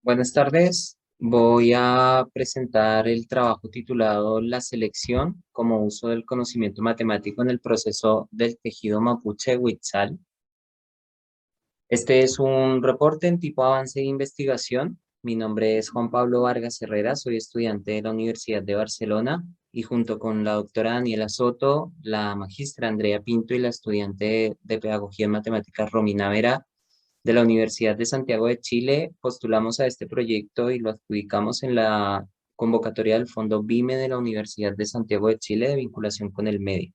Buenas tardes. Voy a presentar el trabajo titulado La selección como uso del conocimiento matemático en el proceso del tejido mapuche Huitzal. Este es un reporte en tipo avance de investigación. Mi nombre es Juan Pablo Vargas Herrera, soy estudiante de la Universidad de Barcelona y junto con la doctora Daniela Soto, la magistra Andrea Pinto y la estudiante de Pedagogía en Matemáticas Romina Vera, de la Universidad de Santiago de Chile, postulamos a este proyecto y lo adjudicamos en la convocatoria del Fondo BIME de la Universidad de Santiago de Chile de vinculación con el medio.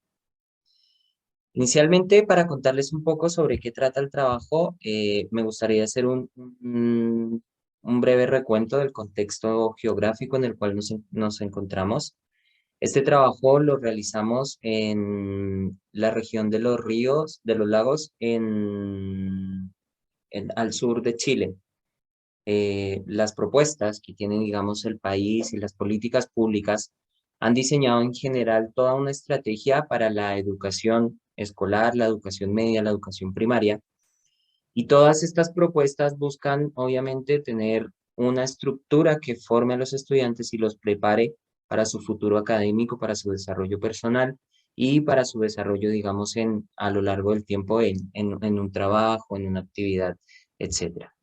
Inicialmente, para contarles un poco sobre qué trata el trabajo, me gustaría hacer un breve recuento del contexto geográfico en el cual nos encontramos. Este trabajo lo realizamos en la región de los ríos, de los lagos, al sur de Chile. Las propuestas que tiene, digamos, el país y las políticas públicas han diseñado en general toda una estrategia para la educación escolar, la educación media, la educación primaria. Y todas estas propuestas buscan, obviamente, tener una estructura que forme a los estudiantes y los prepare para su futuro académico, para su desarrollo personal y para su desarrollo, digamos, a lo largo del tiempo en un trabajo, en una actividad, etcétera.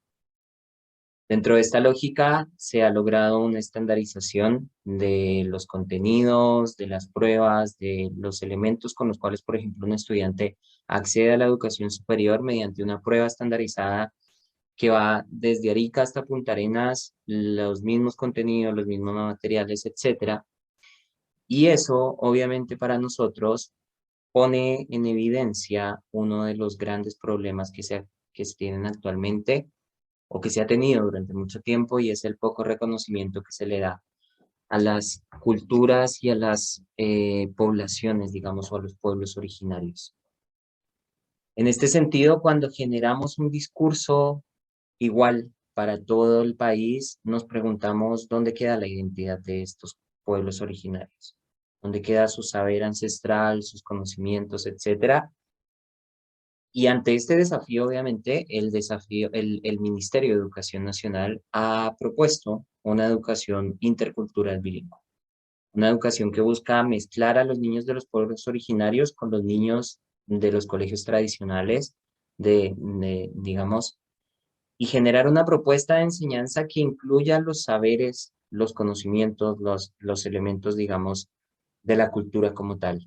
Dentro de esta lógica se ha logrado una estandarización de los contenidos, de las pruebas, de los elementos con los cuales, por ejemplo, un estudiante accede a la educación superior mediante una prueba estandarizada que va desde Arica hasta Punta Arenas, los mismos contenidos, los mismos materiales, etcétera. Y eso, obviamente, para nosotros pone en evidencia uno de los grandes problemas que se tienen actualmente o que se ha tenido durante mucho tiempo y es el poco reconocimiento que se le da a las culturas y a las poblaciones, digamos, o a los pueblos originarios. En este sentido, cuando generamos un discurso igual para todo el país, nos preguntamos dónde queda la identidad de estos pueblos originarios, dónde queda su saber ancestral, sus conocimientos, etcétera. Y ante este desafío, obviamente, el Ministerio de Educación Nacional ha propuesto una educación intercultural bilingüe, una educación que busca mezclar a los niños de los pueblos originarios con los niños de los colegios tradicionales, digamos, y generar una propuesta de enseñanza que incluya los saberes, los conocimientos, los elementos, digamos, de la cultura como tal.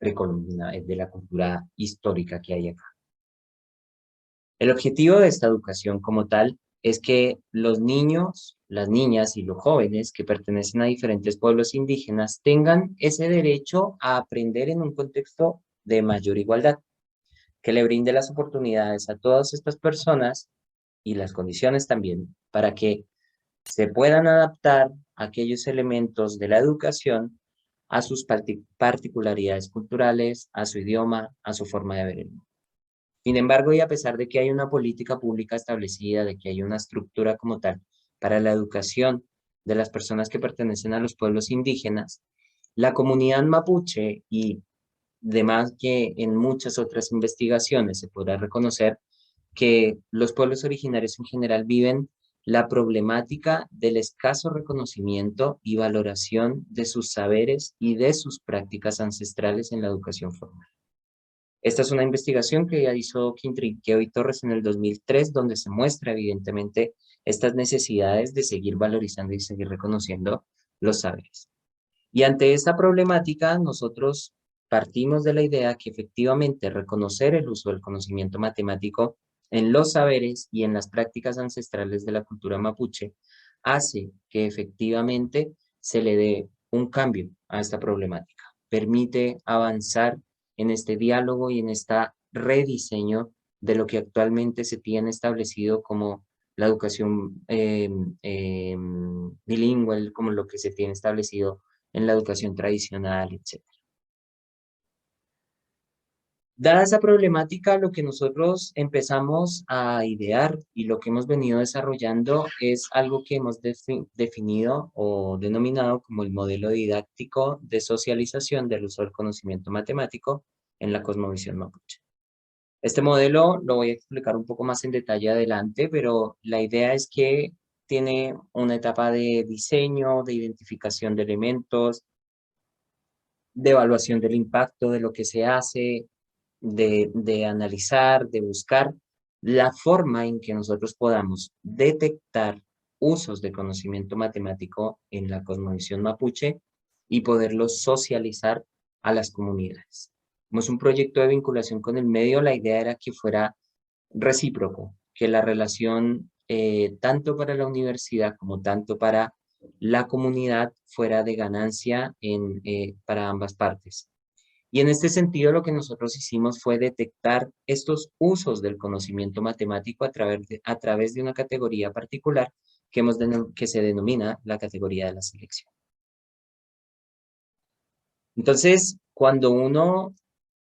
Precolombina, de la cultura histórica que hay acá. El objetivo de esta educación como tal es que los niños, las niñas y los jóvenes que pertenecen a diferentes pueblos indígenas tengan ese derecho a aprender en un contexto de mayor igualdad, que le brinde las oportunidades a todas estas personas y las condiciones también para que se puedan adaptar aquellos elementos de la educación a sus particularidades culturales, a su idioma, a su forma de ver el mundo. Sin embargo, y a pesar de que hay una política pública establecida, de que hay una estructura como tal para la educación de las personas que pertenecen a los pueblos indígenas, la comunidad mapuche y demás que en muchas otras investigaciones se podrá reconocer que los pueblos originarios en general viven la problemática del escaso reconocimiento y valoración de sus saberes y de sus prácticas ancestrales en la educación formal. Esta es una investigación que ya hizo Quintriqueo y Torres en el 2003, donde se muestra evidentemente estas necesidades de seguir valorizando y seguir reconociendo los saberes. Y ante esta problemática, nosotros partimos de la idea que efectivamente reconocer el uso del conocimiento matemático en los saberes y en las prácticas ancestrales de la cultura mapuche hace que efectivamente se le dé un cambio a esta problemática. Permite avanzar en este diálogo y en este rediseño de lo que actualmente se tiene establecido como la educación bilingüe, como lo que se tiene establecido en la educación tradicional, etcétera. Dada esa problemática, lo que nosotros empezamos a idear y lo que hemos venido desarrollando es algo que hemos definido o denominado como el modelo didáctico de socialización del uso del conocimiento matemático en la cosmovisión mapuche. Este modelo lo voy a explicar un poco más en detalle adelante, pero la idea es que tiene una etapa de diseño, de identificación de elementos, de evaluación del impacto de lo que se hace, de analizar, de buscar la forma en que nosotros podamos detectar usos de conocimiento matemático en la cosmovisión mapuche y poderlos socializar a las comunidades. Como es un proyecto de vinculación con el medio, la idea era que fuera recíproco, que la relación tanto para la universidad como tanto para la comunidad fuera de ganancia para ambas partes. Y en este sentido, lo que nosotros hicimos fue detectar estos usos del conocimiento matemático a través de una categoría particular que se denomina la categoría de la selección. Entonces, cuando uno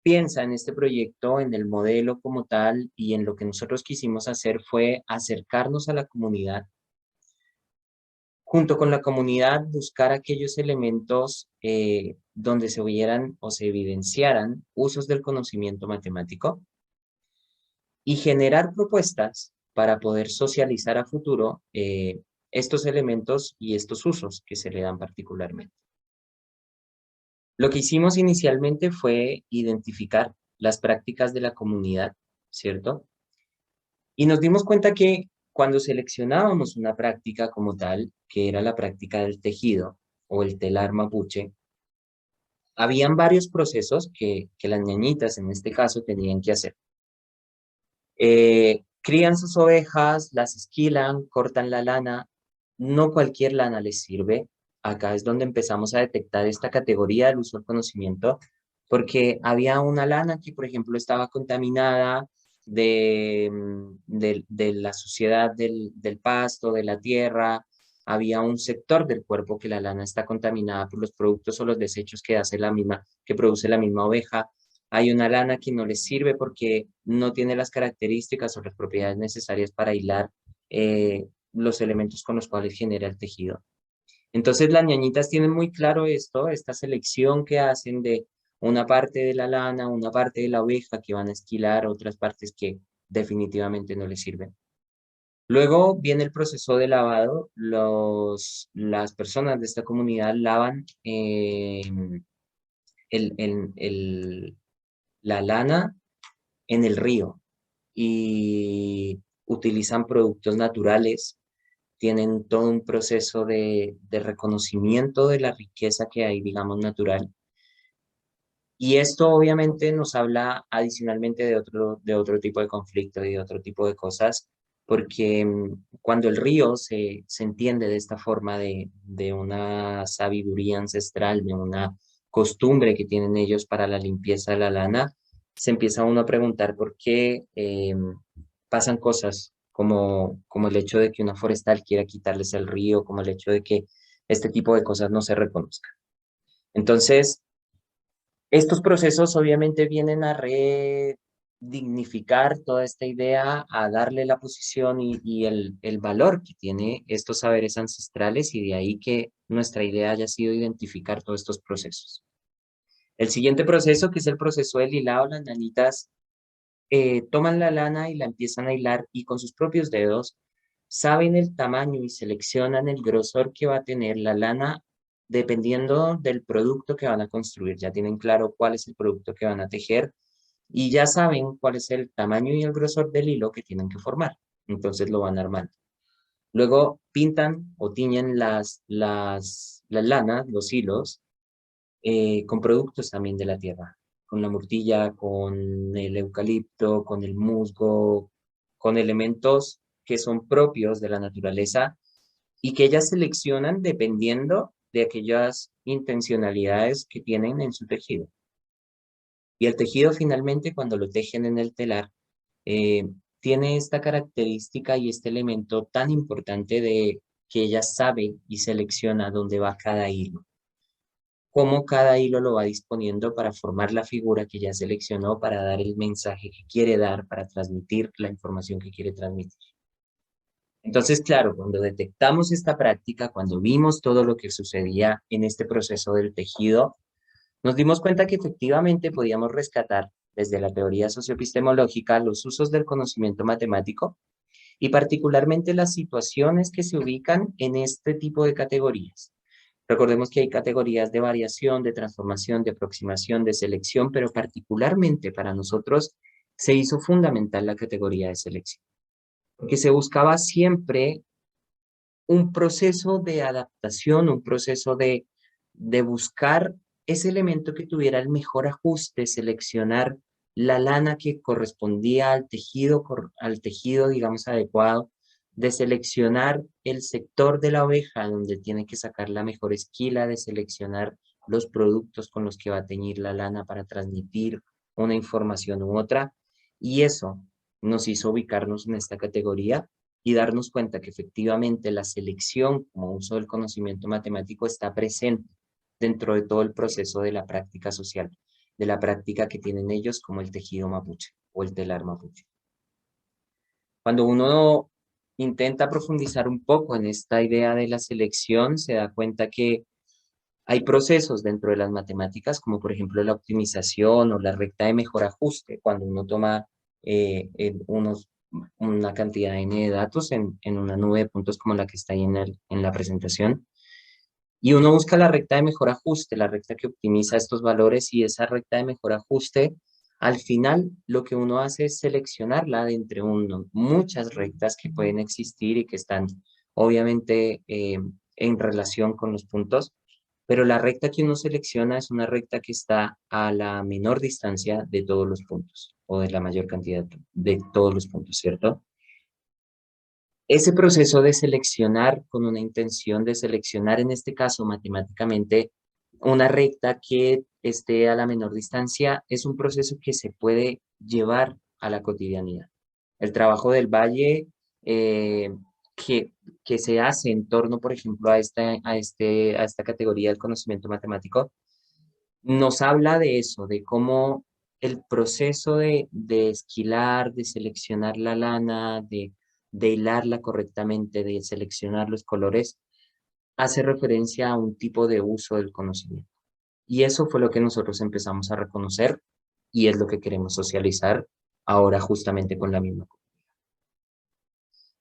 piensa en este proyecto, en el modelo como tal y en lo que nosotros quisimos hacer fue acercarnos a la comunidad, junto con la comunidad buscar aquellos elementos donde se vieran o se evidenciaran usos del conocimiento matemático y generar propuestas para poder socializar a futuro estos elementos y estos usos que se le dan particularmente. Lo que hicimos inicialmente fue identificar las prácticas de la comunidad, ¿cierto? Y nos dimos cuenta que cuando seleccionábamos una práctica como tal, que era la práctica del tejido o el telar mapuche, habían varios procesos que las ñañitas en este caso tenían que hacer. Crían sus ovejas, las esquilan, cortan la lana. No cualquier lana les sirve. Acá es donde empezamos a detectar esta categoría del uso del conocimiento, porque había una lana que, por ejemplo, estaba contaminada de la suciedad del pasto, de la tierra. Había un sector del cuerpo que la lana está contaminada por los productos o los desechos que hace que produce la misma oveja. Hay una lana que no les sirve porque no tiene las características o las propiedades necesarias para hilar los elementos con los cuales genera el tejido. Entonces las ñañitas tienen muy claro esto, esta selección que hacen de una parte de la lana, una parte de la oveja que van a esquilar, otras partes que definitivamente no les sirven. Luego viene el proceso de lavado. Las personas de esta comunidad lavan el, el, el, la lana en el río y utilizan productos naturales, tienen todo un proceso de reconocimiento de la riqueza que hay, digamos, natural. Y esto obviamente nos habla adicionalmente de otro tipo de conflicto y de otro tipo de cosas, porque cuando el río se entiende de esta forma de una sabiduría ancestral, de una costumbre que tienen ellos para la limpieza de la lana, se empieza uno a preguntar por qué pasan cosas como el hecho de que una forestal quiera quitarles el río, como el hecho de que este tipo de cosas no se reconozcan. Entonces, estos procesos obviamente vienen a redignificar toda esta idea, a darle la posición y el valor que tiene estos saberes ancestrales y de ahí que nuestra idea haya sido identificar todos estos procesos. El siguiente proceso, que es el proceso del hilado, las nanitas toman la lana y la empiezan a hilar y con sus propios dedos saben el tamaño y seleccionan el grosor que va a tener la lana dependiendo del producto que van a construir. Ya tienen claro cuál es el producto que van a tejer y ya saben cuál es el tamaño y el grosor del hilo que tienen que formar. Entonces lo van armando. Luego pintan o tiñen las lanas, los hilos, con productos también de la tierra, con la murtilla, con el eucalipto, con el musgo, con elementos que son propios de la naturaleza y que ellas seleccionan dependiendo de aquellas intencionalidades que tienen en su tejido. Y el tejido finalmente, cuando lo tejen en el telar, eh, tiene esta característica y este elemento tan importante de que ella sabe y selecciona dónde va cada hilo, cómo cada hilo lo va disponiendo para formar la figura que ya seleccionó, para dar el mensaje que quiere dar, para transmitir la información que quiere transmitir. Entonces, claro, cuando detectamos esta práctica, cuando vimos todo lo que sucedía en este proceso del tejido, nos dimos cuenta que efectivamente podíamos rescatar desde la teoría socioepistemológica, los usos del conocimiento matemático y particularmente las situaciones que se ubican en este tipo de categorías. Recordemos que hay categorías de variación, de transformación, de aproximación, de selección, pero particularmente para nosotros se hizo fundamental la categoría de selección, porque se buscaba siempre un proceso de adaptación, un proceso de buscar ese elemento que tuviera el mejor ajuste, seleccionar la lana que correspondía al tejido, digamos, adecuado, de seleccionar el sector de la oveja donde tiene que sacar la mejor esquila, de seleccionar los productos con los que va a teñir la lana para transmitir una información u otra. Y eso nos hizo ubicarnos en esta categoría y darnos cuenta que efectivamente la selección como uso del conocimiento matemático está presente dentro de todo el proceso de la práctica social, de la práctica que tienen ellos como el tejido mapuche o el telar mapuche. Cuando uno intenta profundizar un poco en esta idea de la selección, se da cuenta que hay procesos dentro de las matemáticas, como por ejemplo la optimización o la recta de mejor ajuste, cuando uno toma una cantidad N de datos en una nube de puntos como la que está ahí en la presentación, y uno busca la recta de mejor ajuste, la recta que optimiza estos valores, y esa recta de mejor ajuste, al final lo que uno hace es seleccionarla de entre muchas rectas que pueden existir y que están obviamente en relación con los puntos, pero la recta que uno selecciona es una recta que está a la menor distancia de todos los puntos, o de la mayor cantidad de todos los puntos, ¿cierto? Ese proceso de seleccionar con una intención de seleccionar, en este caso matemáticamente, una recta que esté a la menor distancia, es un proceso que se puede llevar a la cotidianidad. El trabajo del Valle eh, que, que se hace en torno, por ejemplo, a esta categoría del conocimiento matemático, nos habla de eso, de cómo el proceso de esquilar, de seleccionar la lana, de hilarla correctamente, de seleccionar los colores, hace referencia a un tipo de uso del conocimiento. Y eso fue lo que nosotros empezamos a reconocer y es lo que queremos socializar ahora justamente con la misma.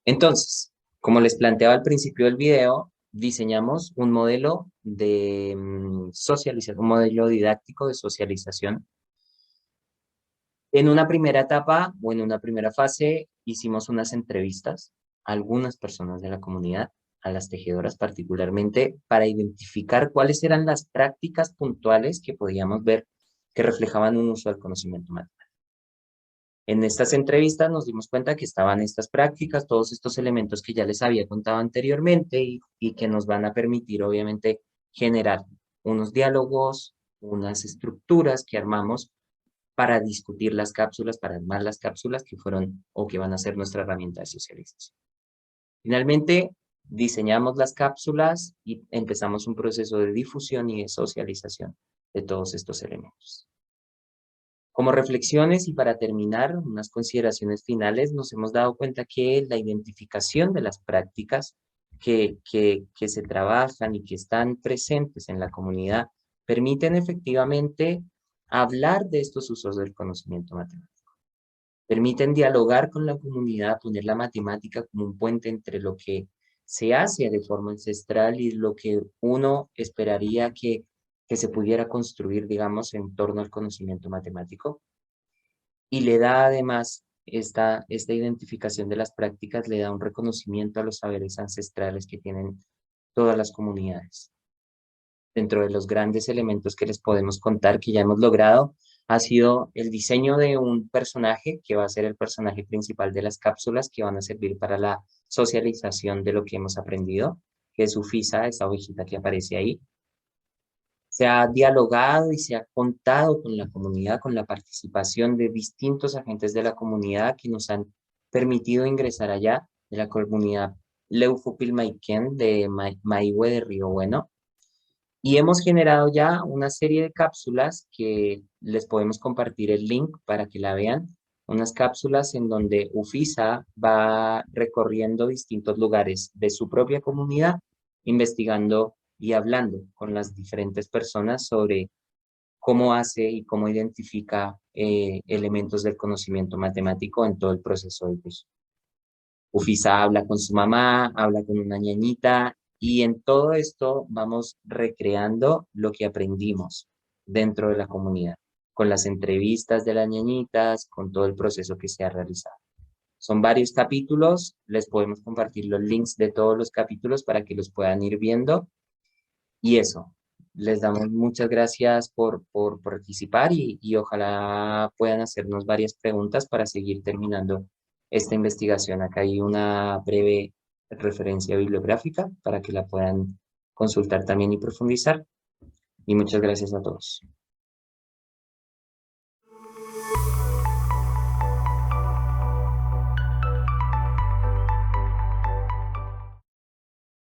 Entonces, como les planteaba al principio del video, diseñamos un modelo de socialización, un modelo didáctico de socialización. En una primera etapa o en una primera fase hicimos unas entrevistas a algunas personas de la comunidad, a las tejedoras particularmente, para identificar cuáles eran las prácticas puntuales que podíamos ver que reflejaban un uso del conocimiento matemático. En estas entrevistas nos dimos cuenta que estaban estas prácticas, todos estos elementos que ya les había contado anteriormente y que nos van a permitir obviamente generar unos diálogos, unas estructuras que armamos para discutir las cápsulas, para armar las cápsulas que fueron o que van a ser nuestra herramienta de socialización. Finalmente, diseñamos las cápsulas y empezamos un proceso de difusión y de socialización de todos estos elementos. Como reflexiones y para terminar, unas consideraciones finales, nos hemos dado cuenta que la identificación de las prácticas que se trabajan y que están presentes en la comunidad permiten efectivamente hablar de estos usos del conocimiento matemático. Permiten dialogar con la comunidad, poner la matemática como un puente entre lo que se hace de forma ancestral y lo que uno esperaría que se pudiera construir, digamos, en torno al conocimiento matemático. Y le da además esta identificación de las prácticas, le da un reconocimiento a los saberes ancestrales que tienen todas las comunidades. Dentro de los grandes elementos que les podemos contar que ya hemos logrado, ha sido el diseño de un personaje que va a ser el personaje principal de las cápsulas que van a servir para la socialización de lo que hemos aprendido, que es Ufisa, esa ovejita que aparece ahí. Se ha dialogado y se ha contado con la comunidad, con la participación de distintos agentes de la comunidad que nos han permitido ingresar allá, de la comunidad Leufupilmaiquén de Maihue de Río Bueno. Y hemos generado ya una serie de cápsulas que les podemos compartir el link para que la vean. Unas cápsulas en donde Ufisa va recorriendo distintos lugares de su propia comunidad, investigando y hablando con las diferentes personas sobre cómo hace y cómo identifica elementos del conocimiento matemático en todo el proceso del tejido. Ufisa habla con su mamá, habla con una ñañita, y en todo esto vamos recreando lo que aprendimos dentro de la comunidad, con las entrevistas de las ñañitas, con todo el proceso que se ha realizado. Son varios capítulos, les podemos compartir los links de todos los capítulos para que los puedan ir viendo. Y eso, les damos muchas gracias por participar y ojalá puedan hacernos varias preguntas para seguir terminando esta investigación. Acá hay una breve referencia bibliográfica para que la puedan consultar también y profundizar. Y muchas gracias a todos.